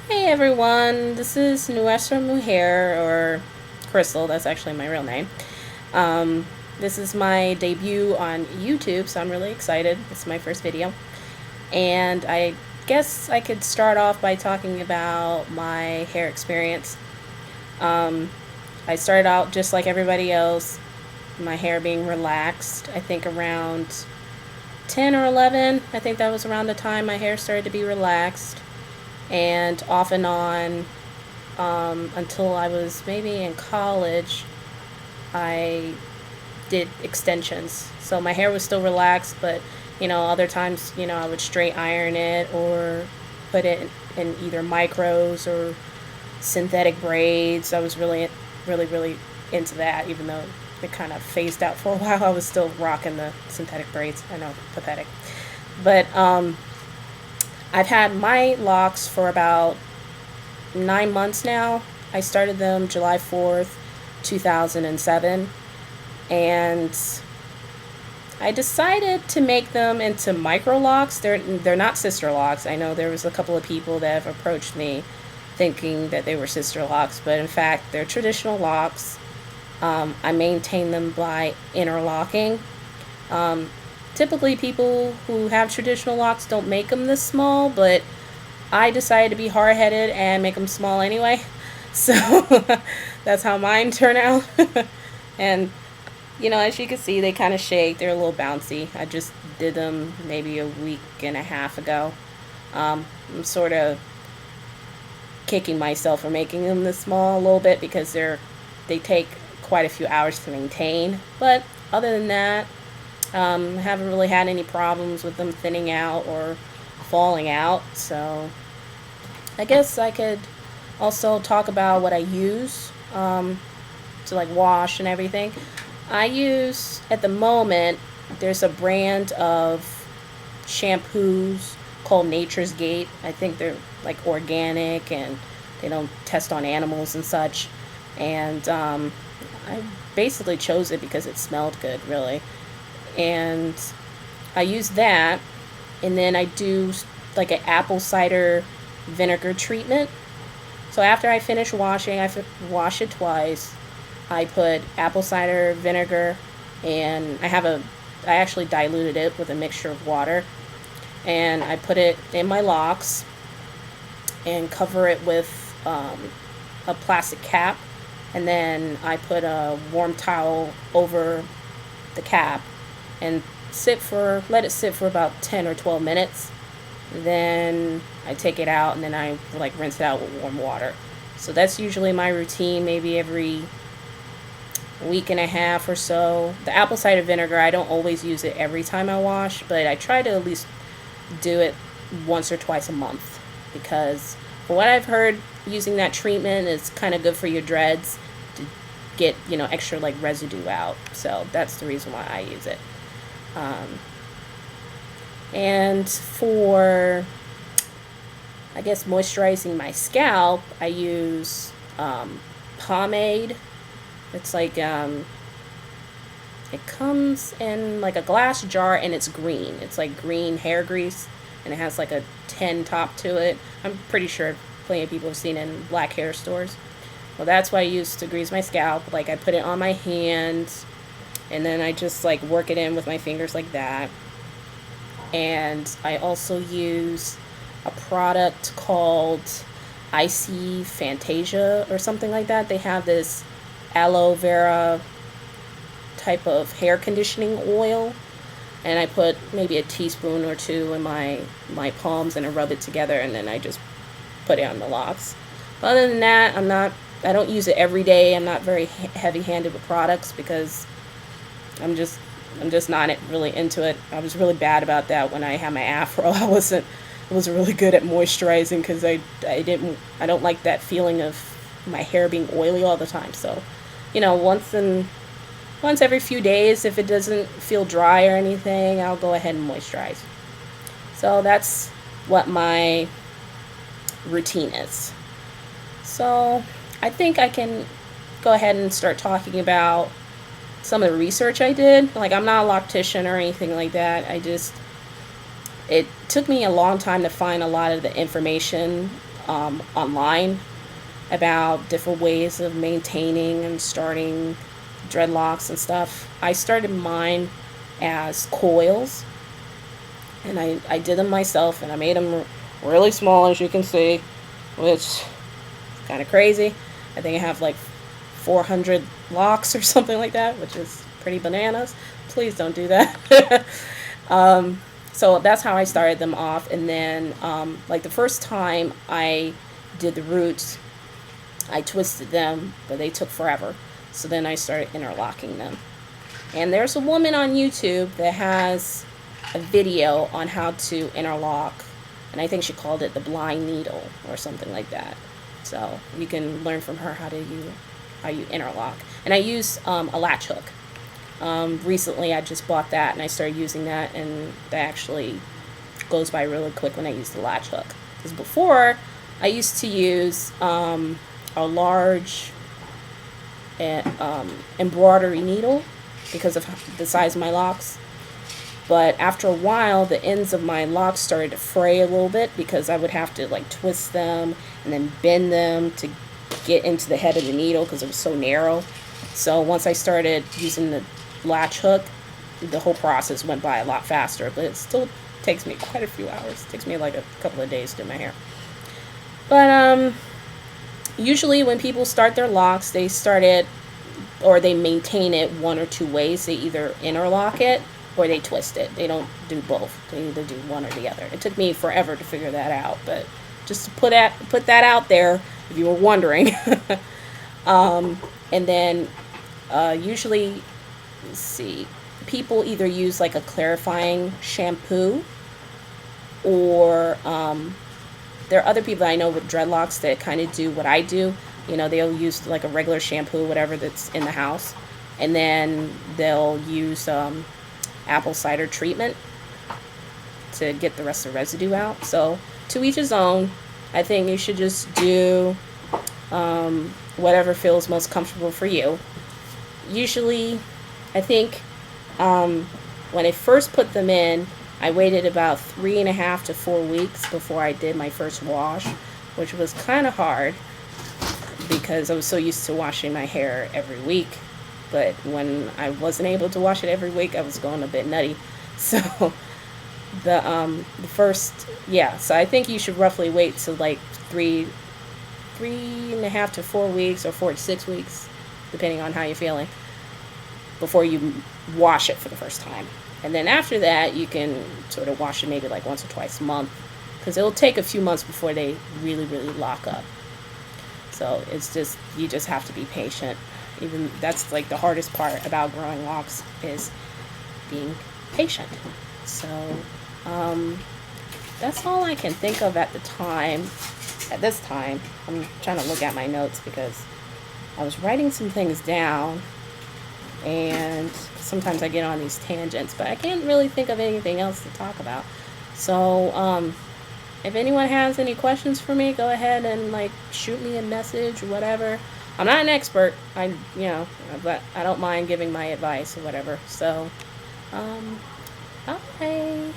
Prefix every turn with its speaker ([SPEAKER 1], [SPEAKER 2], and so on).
[SPEAKER 1] Hey everyone, this is Nuestra Mujer, or Crystal, that's actually my real name. Um, this is my debut on YouTube, so I'm really excited. It's my first video. And I guess I could start off by talking about my hair experience. Um, I started out just like everybody else, my hair being relaxed. I think around 10 or 11, I think that was around the time my hair started to be relaxed. And off and on until I was maybe in college, I did extensions. So my hair was still relaxed, but other times, I would straight iron it or put it in either micros or synthetic braids. I was really into that, even though it kind of phased out for a while. I was still rocking the synthetic braids. I know, pathetic. But I've had my locks for about 9 months now. I started them July 4th, 2007, and I decided to make them into micro locks. They're not sister locks. I know there was a couple of people that have approached me thinking that they were sister locks, but in fact they're traditional locks. I maintain them by interlocking. Um, Typically, people who have traditional locks don't make them this small, but I decided to be hard headed and make them small anyway. So that's how mine turn out. And, as you can see, they kind of shake. They're a little bouncy. I just did them maybe a week and a half ago. I'm sort of kicking myself for making them this small a little bit because they take quite a few hours to maintain. But other than that, haven't really had any problems with them thinning out or falling out. So I guess I could also talk about what I use to like wash and everything. I use at the moment, there's a brand of shampoos called Nature's Gate. I think they're like organic and they don't test on animals and such. And I basically chose it because it smelled good, really. And I use that, and then I do like an apple cider vinegar treatment. So after I finish washing, wash it twice. I put apple cider vinegar, and I actually diluted it with a mixture of water, and I put it in my locks and cover it with a plastic cap, and then I put a warm towel over the cap and let it sit for about 10 or 12 minutes. Then I take it out and then I like rinse it out with warm water. So that's usually my routine, maybe every week and a half or so. The apple cider vinegar, I don't always use it every time I wash, but I try to at least do it once or twice a month because from what I've heard, using that treatment is kind of good for your dreads to get, extra like residue out. So that's the reason why I use it. Um, and for, I guess, moisturizing my scalp, I use pomade. It's like, it comes in like a glass jar and it's green. It's like green hair grease and it has like a tin top to it. I'm pretty sure plenty of people have seen it in black hair stores. Well, that's what I use to grease my scalp. Like, I put it on my hands and then I just like work it in with my fingers like that. And I also use a product called Icy Fantasia or something like that. They have this aloe vera type of hair conditioning oil, and I put maybe a teaspoon or two in my palms and I rub it together and then I just put it on the locks. But other than that, I don't use it every day. I'm not very heavy-handed with products because I'm just not really into it. I was really bad about that when I had my afro. I wasn't really good at moisturizing because I don't like that feeling of my hair being oily all the time. So, once every few days, if it doesn't feel dry or anything, I'll go ahead and moisturize. So that's what my routine is. So I think I can go ahead and start talking about some of the research I did. Like, I'm not a loctician or anything like that. It took me a long time to find a lot of the information online about different ways of maintaining and starting dreadlocks and stuff. I started mine as coils, and I did them myself, and I made them really small, as you can see, which is kind of crazy. I think I have like 400 locks or something like that, which is pretty bananas. Please don't do that. So that's how I started them off. And then like the first time I did the roots, I twisted them, but they took forever. So then I started interlocking them. And there's a woman on YouTube that has a video on how to interlock, and I think she called it the blind needle or something like that. So you can learn from her how you interlock. And I use a latch hook. Recently I just bought that and I started using that, and that actually goes by really quick when I use the latch hook. Because before I used to use a large embroidery needle because of the size of my locks. But after a while, the ends of my locks started to fray a little bit because I would have to like twist them and then bend them to get into the head of the needle because it was so narrow. So once I started using the latch hook, the whole process went by a lot faster, but it still takes me quite a few hours. It takes me like a couple of days to do my hair. But usually when people start their locks, they start it, or they maintain it one or two ways. They either interlock it or they twist it. They don't do both. They either do one or the other. It took me forever to figure that out, but just to put that out there if you were wondering. And then usually, let's see, people either use like a clarifying shampoo, or there are other people that I know with dreadlocks that kind of do what I do. You know, they'll use like a regular shampoo, whatever that's in the house, and then they'll use apple cider treatment to get the rest of the residue out. So to each his own. I think you should just do whatever feels most comfortable for you. Usually, I think when I first put them in, I waited about 3.5 to 4 weeks before I did my first wash, which was kind of hard because I was so used to washing my hair every week. But when I wasn't able to wash it every week, I was going a bit nutty. So the first, yeah, so I think you should roughly wait till like 3.5 to 4 weeks, or 4 to 6 weeks, depending on how you're feeling, before you wash it for the first time. And then after that, you can sort of wash it maybe like once or twice a month, because it'll take a few months before they really, really lock up. So it's just, you just have to be patient. Even that's like the hardest part about growing locks, is being patient. So that's all I can think of at the time. At this time, I'm trying to look at my notes because I was writing some things down, and sometimes I get on these tangents, but I can't really think of anything else to talk about. So if anyone has any questions for me, go ahead and like shoot me a message or whatever. I'm not an expert, but I don't mind giving my advice or whatever. So okay.